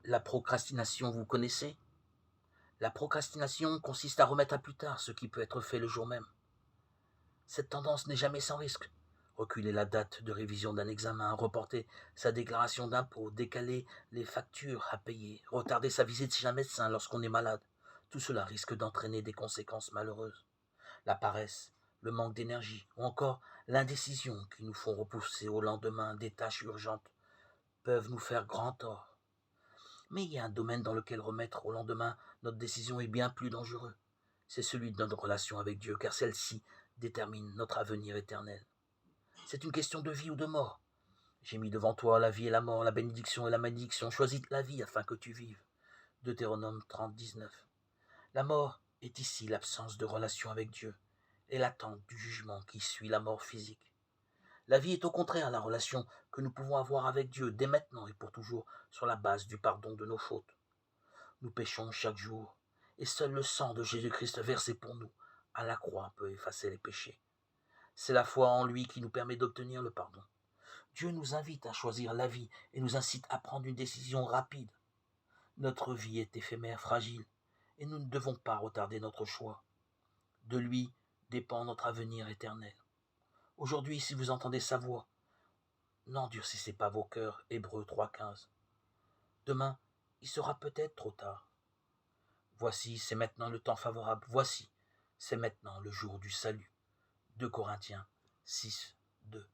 La procrastination, vous connaissez? La procrastination consiste à remettre à plus tard ce qui peut être fait le jour même. Cette tendance n'est jamais sans risque. Reculer la date de révision d'un examen, reporter sa déclaration d'impôt, décaler les factures à payer, retarder sa visite chez un médecin lorsqu'on est malade. Tout cela risque d'entraîner des conséquences malheureuses. La paresse, le manque d'énergie ou encore l'indécision qui nous font repousser au lendemain des tâches urgentes peuvent nous faire grand tort. Mais il y a un domaine dans lequel remettre au lendemain notre décision est bien plus dangereux. C'est celui de notre relation avec Dieu, car celle-ci détermine notre avenir éternel. C'est une question de vie ou de mort. J'ai mis devant toi la vie et la mort, la bénédiction et la malédiction. Choisis la vie afin que tu vives. Deutéronome 30, 19. La mort est ici l'absence de relation avec Dieu et l'attente du jugement qui suit la mort physique. La vie est au contraire la relation que nous pouvons avoir avec Dieu dès maintenant et pour toujours sur la base du pardon de nos fautes. Nous péchons chaque jour et seul le sang de Jésus-Christ versé pour nous à la croix peut effacer les péchés. C'est la foi en lui qui nous permet d'obtenir le pardon. Dieu nous invite à choisir la vie et nous incite à prendre une décision rapide. Notre vie est éphémère, fragile, et nous ne devons pas retarder notre choix. De lui dépend notre avenir éternel. Aujourd'hui, si vous entendez sa voix, n'endurcissez pas vos cœurs, Hébreux 3,15. Demain, il sera peut-être trop tard. Voici, c'est maintenant le temps favorable. Voici, c'est maintenant le jour du salut. 2 Corinthiens 6, 2.